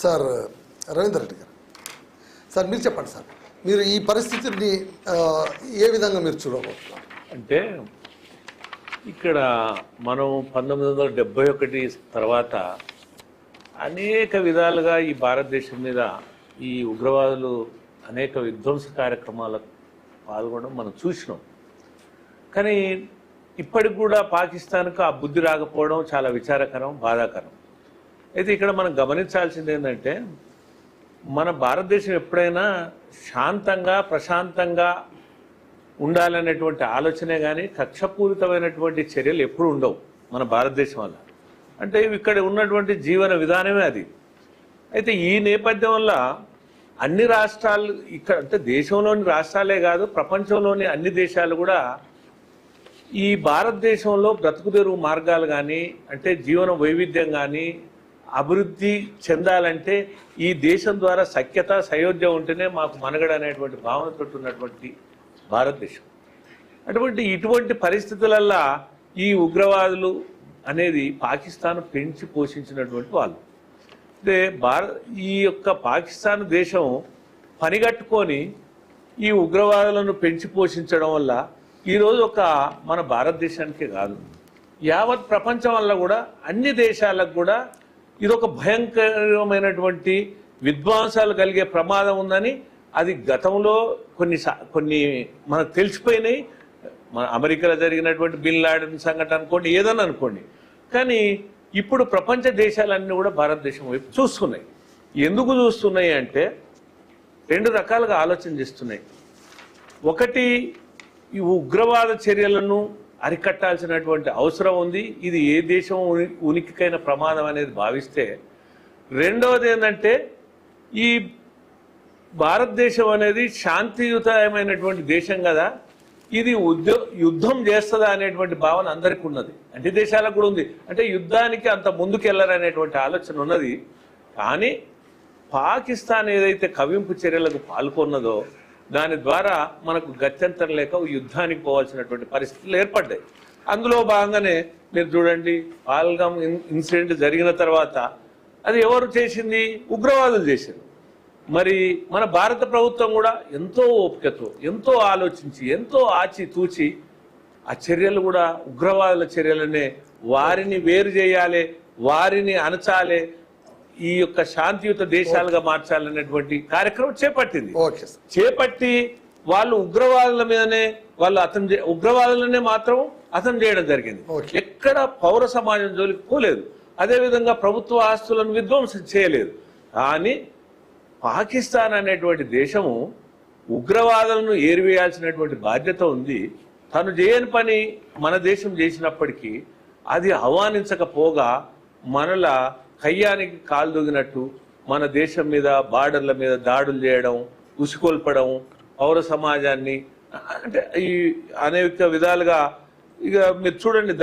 Sir Ravinder Reddy గారు, sir మీరు చెప్పండి సార్, మీరు ఈ పరిస్థితిని ఏ విధంగా మీరు చూడబోతున్నారు? అంటే ఇక్కడ మనం 1971 తర్వాత అనేక విధాలుగా ఈ భారతదేశం మీద ఈ ఉగ్రవాదులు అనేక విధ్వంస కార్యక్రమాలకు పాల్గొనడం మనం చూసినాం. కానీ ఇప్పటికి కూడా పాకిస్తాన్కు ఆ బుద్ధి రాకపోవడం చాలా విచారకరం, బాధాకరం. అయితే ఇక్కడ మనం గమనించాల్సింది ఏంటంటే, మన భారతదేశం ఎప్పుడైనా శాంతంగా ప్రశాంతంగా ఉండాలనేటువంటి ఆలోచనే కానీ కక్షపూరితమైనటువంటి చర్యలు ఎప్పుడు ఉండవు మన భారతదేశం వల్ల. అంటే ఇక్కడ ఉన్నటువంటి జీవన విధానమే అది. అయితే ఈ నేపథ్యం వల్ల అన్ని రాష్ట్రాలు ఇక్కడ అంటే దేశంలోని రాష్ట్రాలే కాదు, ప్రపంచంలోని అన్ని దేశాలు కూడా ఈ భారతదేశంలో బ్రతుకు తెరువు మార్గాలు కానీ, అంటే జీవన వైవిధ్యం కానీ అభివృద్ధి చెందాలంటే ఈ దేశం ద్వారా సఖ్యత సయోధ్యం ఉంటేనే మాకు మనగడ అనేటువంటి భావనతో ఉన్నటువంటి భారతదేశం. ఇటువంటి పరిస్థితులల్లో ఈ ఉగ్రవాదులు అనేది పాకిస్తాన్ పెంచి పోషించినటువంటి వాళ్ళు. అంటే ఈ యొక్క పాకిస్తాన్ దేశం పనిగట్టుకొని ఈ ఉగ్రవాదులను పెంచి పోషించడం వల్ల ఈరోజు మన భారతదేశానికే కాదు, యావత్ ప్రపంచం వల్ల కూడా అన్ని దేశాలకు కూడా ఇదొక భయంకరమైనటువంటి విధ్వంసాలు కలిగే ప్రమాదం ఉందని అది గతంలో కొన్ని మనకు తెలిసిపోయినాయి. మన అమెరికాలో జరిగినటువంటి బిన్ లాడెన్ సంఘటన అనుకోండి, ఏదన్నా అనుకోండి. కానీ ఇప్పుడు ప్రపంచ దేశాలన్నీ కూడా భారతదేశం వైపు చూస్తున్నాయి. ఎందుకు చూస్తున్నాయి అంటే రెండు రకాలుగా ఆలోచన చేస్తున్నాయి. ఒకటి, ఈ ఉగ్రవాద చర్యలను అరికట్టాల్సినటువంటి అవసరం ఉంది, ఇది ఏ దేశం ఉనికికైన ప్రమాదం అనేది భావిస్తే. రెండవది ఏంటంటే, ఈ భారతదేశం అనేది శాంతియుతమైనటువంటి దేశం కదా, ఇది యుద్ధం చేస్తుందా అనేటువంటి భావన అందరికీ ఉన్నది, అన్ని దేశాలకు కూడా ఉంది. అంటే యుద్ధానికి అంత ముందుకెళ్లరనేటువంటి ఆలోచన ఉన్నది. కానీ పాకిస్తాన్ ఏదైతే కవింపు చర్యలకు పాల్గొన్నదో దాని ద్వారా మనకు గత్యంతరం లేక యుద్ధానికి పోవాల్సినటువంటి పరిస్థితులు ఏర్పడ్డాయి. అందులో భాగంగానే మీరు చూడండి, పాల్గామ్ ఇన్సిడెంట్ జరిగిన తర్వాత అది ఎవరు చేసింది? ఉగ్రవాదులు చేశారు. మరి మన భారత ప్రభుత్వం కూడా ఎంతో ఓపికతో, ఎంతో ఆలోచించి, ఎంతో ఆచితూచి ఆ చర్యలు కూడా ఉగ్రవాదుల చర్యలనే వారిని వేరు చేయాలి, వారిని అణచాలి, ఈ యొక్క శాంతియుత దేశాలుగా మార్చాలనేటువంటి కార్యక్రమం చేపట్టింది. చేపట్టి వాళ్ళు ఉగ్రవాదుల మీదనే ఉగ్రవాదులనే మాత్రం అతను చేయడం జరిగింది. ఎక్కడ పౌర సమాజం జోలికి పోలేదు, అదేవిధంగా ప్రభుత్వ ఆస్తులను విధ్వంసం చేయలేదు. కానీ పాకిస్తాన్ అనేటువంటి దేశము ఉగ్రవాదులను ఏరివేయాల్సినటువంటి బాధ్యత ఉంది. తను చేయని పని మన దేశం చేసినప్పటికీ అది ఆహ్వానించకపోగా మనలా కయ్యానికి కాలు దూగినట్టు మన దేశం మీద, బార్డర్ల మీద దాడులు చేయడం, ఉసికొల్పడం, పౌర సమాజాన్ని అంటే ఈ అనేక విధాలుగా ఇక మీరు చూడండి,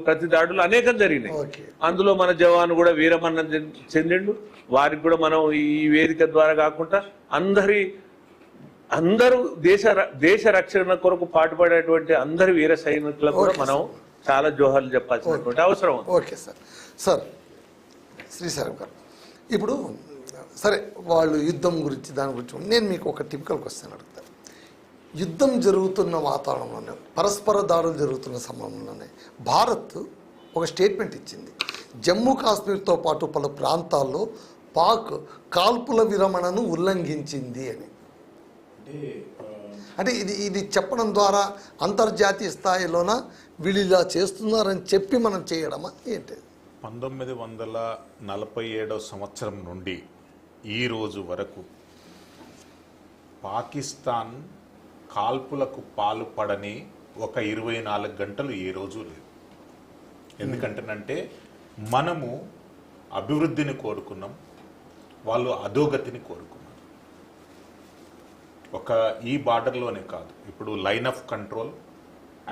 ప్రతి దాడులు అనేకం జరిగినాయి. అందులో మన జవాను కూడా వీరమరణం చెందిండు. వారికి కూడా మనం ఈ వేదిక ద్వారా కాకుండా అందరూ దేశ రక్షణ కొరకు పాటుపడేటువంటి అందరి వీర సైనికులకు కూడా మనం చాలా జోహార్లు చెప్పాల్సినటువంటి అవసరం ఉంది. Okay sir. సార్ శ్రీశైలం గారు, ఇప్పుడు సరే వాళ్ళు యుద్ధం గురించి దాని గురించి నేను మీకు ఒక టిపికల్ క్వశ్చన్ అడుగుతాను. యుద్ధం జరుగుతున్న వాతావరణంలోనే, పరస్పర దాడులు జరుగుతున్న సమయంలోనే భారత్ ఒక స్టేట్మెంట్ ఇచ్చింది, జమ్మూ కాశ్మీర్తో పాటు పలు ప్రాంతాల్లో పాక్ కాల్పుల విరమణను ఉల్లంఘించింది అని. అంటే ఇది చెప్పడం ద్వారా అంతర్జాతీయ స్థాయిలోన వీళ్ళు ఇలా చేస్తున్నారని చెప్పి మనం చేయడమా ఏంటి? 1947 సంవత్సరం నుండి ఈ రోజు వరకు పాకిస్తాన్ కాల్పులకు పాల్పడని ఒక 24 గంటలు ఏ రోజు లేదు. ఎందుకంటేనంటే మనము అభివృద్ధిని కోరుకున్నాం, వాళ్ళు అధోగతిని కోరుకున్నారు. ఈ బార్డర్లోనే కాదు, ఇప్పుడు line of control,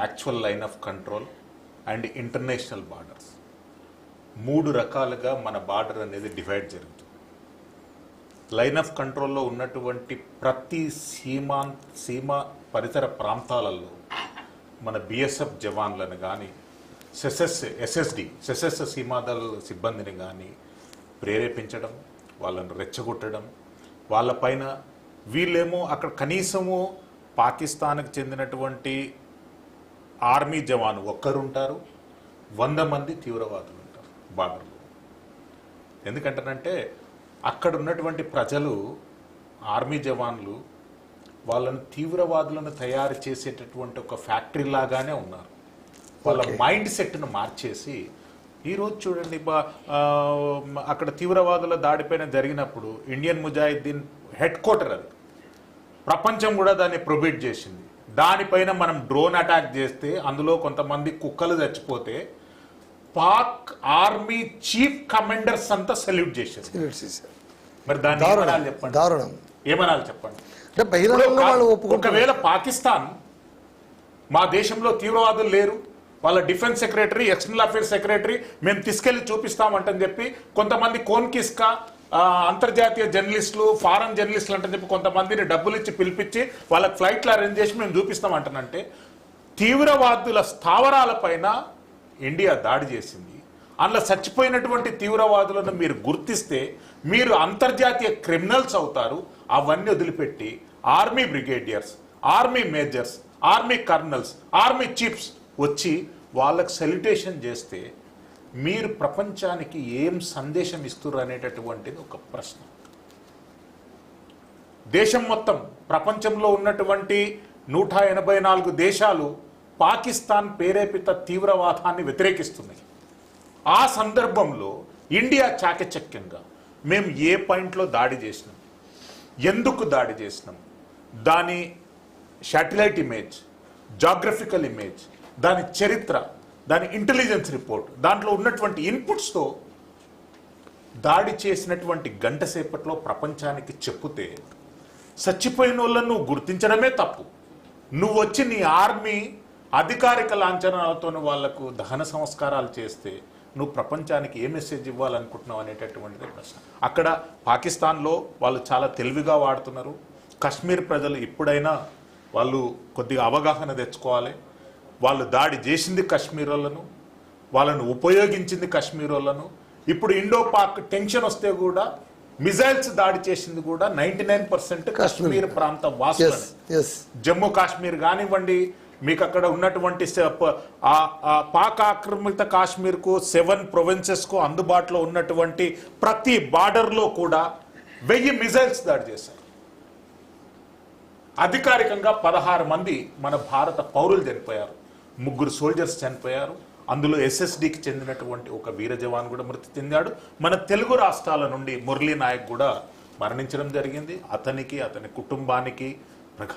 actual line of control and international borders, 3 రకాలుగా మన బార్డర్ అనేది డివైడ్ జరుగుతుంది. లైన్ ఆఫ్ కంట్రోల్లో ఉన్నటువంటి ప్రతి సీమ పరిసర ప్రాంతాలలో మన బిఎస్ఎఫ్ జవాన్లను కానీ సశస్త్ర సీమాదళ సిబ్బందిని కానీ ప్రేరేపించడం, వాళ్ళను రెచ్చగొట్టడం, వాళ్ళపైన వీళ్ళేమో అక్కడ కనీసము పాకిస్తాన్కి చెందినటువంటి ఆర్మీ జవాను ఒక్కరుంటారు, 100 మంది తీవ్రవాదులు ఉంటారు బార్డర్లో. ఎందుకంటారంటే అక్కడ ఉన్నటువంటి ప్రజలు, ఆర్మీ జవాన్లు వాళ్ళను తీవ్రవాదులను తయారు చేసేటటువంటి ఒక ఫ్యాక్టరీ లాగానే ఉన్నారు. వాళ్ళ మైండ్ సెట్ను మార్చేసి ఈరోజు చూడండి, అక్కడ తీవ్రవాదుల దాడిపైన జరిగినప్పుడు ఇండియన్ ముజాహిద్దీన్ హెడ్ క్వార్టర్ అది, ప్రపంచం కూడా దాన్ని ప్రొబిట్ చేసింది. దానిపైన మనం డ్రోన్ అటాక్ చేస్తే అందులో కొంతమంది కుక్కలు చచ్చిపోతే పాక్ ఆర్మీ చీఫ్ కమాండర్స్ అంతా సెల్యూట్ చేశారు. మరి దాన్ని ఏమనాలి చెప్పండి, దారుణం ఏమనాలి చెప్పండి. అంటే బహిరంగంగా వాళ్ళు ఒప్పుకుంటారు. ఒకవేళ పాకిస్తాన్ మా దేశంలో తీవ్రవాదులు లేరు, వాళ్ళ defence secretary, external affairs secretary మేము తీసుకెళ్లి చూపిస్తామంటని చెప్పి కొంతమంది కోన్కిస్కా అంతర్జాతీయ జర్నలిస్టులు, ఫారెన్ జర్నలిస్టులు అంటని చెప్పి కొంతమందిని డబ్బులు ఇచ్చి పిలిపించి వాళ్ళకి ఫ్లైట్లు అరేంజ్ చేసి మేము చూపిస్తామంటానంటే, తీవ్రవాదుల స్థావరాలపైన ఇండియా దాడి చేసింది. అందులో చచ్చిపోయినటువంటి తీవ్రవాదులను మీరు గుర్తిస్తే మీరు అంతర్జాతీయ క్రిమినల్స్ అవుతారు. అవన్నీ వదిలిపెట్టి army brigadiers, army majors, army colonels, army chiefs వచ్చి వాళ్ళకు సెల్యుటేషన్ చేస్తే మీరు ప్రపంచానికి ఏం సందేశం ఇస్తున్నారు అనేటటువంటిది ఒక ప్రశ్న. దేశం మొత్తం, ప్రపంచంలో ఉన్నటువంటి 184 దేశాలు పాకిస్తాన్ ప్రేరేపిత తీవ్రవాదాన్ని వ్యతిరేకిస్తున్నాయి. ఆ సందర్భంలో ఇండియా చాకచక్యంగా మేము ఏ పాయింట్లో దాడి చేసినాం, ఎందుకు దాడి చేసినాం, దాని శాటిలైట్ ఇమేజ్, జాగ్రఫికల్ ఇమేజ్, దాని చరిత్ర, దాని ఇంటెలిజెన్స్ రిపోర్ట్, దాంట్లో ఉన్నటువంటి ఇన్పుట్స్తో దాడి చేసినటువంటి గంట సేపట్లో ప్రపంచానికి చెప్పుతే చచ్చిపోయిన వాళ్ళను నువ్వు గుర్తించడమే తప్పు. నువ్వు వచ్చి నీ ఆర్మీ అధికారిక లాంఛనాలతో వాళ్లకు దహన సంస్కారాలు చేస్తే నువ్వు ప్రపంచానికి ఏ మెసేజ్ ఇవ్వాలనుకుంటున్నావు అనేటటువంటిది ప్రశ్న. అక్కడ పాకిస్తాన్లో వాళ్ళు చాలా తెలివిగా వాడుతున్నారు. కశ్మీర్ ప్రజలు ఇప్పుడైనా వాళ్ళు కొద్దిగా అవగాహన తెచ్చుకోవాలి. వాళ్ళు దాడి చేసింది కశ్మీర్ వాళ్ళను, వాళ్ళను ఉపయోగించింది కశ్మీర్ వాళ్ళను. ఇప్పుడు ఇండో పాక్ టెన్షన్ వస్తే కూడా మిజైల్స్ దాడి చేసింది కూడా 99% కశ్మీర్ ప్రాంత వాసులనే. జమ్మూ కాశ్మీర్ కానివ్వండి, మీకు అక్కడ ఉన్నటువంటి పాక్ ఆక్రమిత కాశ్మీర్కు 7 ప్రొవిన్సెస్కు అందుబాటులో ఉన్నటువంటి ప్రతి బార్డర్లో కూడా 1000 మిజైల్స్ దాడి చేశారు. అధికారికంగా 16 మంది మన భారత పౌరులు చనిపోయారు, 3 సోల్జర్స్ చనిపోయారు. అందులో ఎస్ఎస్డికి చెందినటువంటి ఒక వీర జవాన్ కూడా మృతి చెందాడు. మన తెలుగు రాష్ట్రాల నుండి మురళీ నాయక్ కూడా మరణించడం జరిగింది. అతనికి, అతని కుటుంబానికి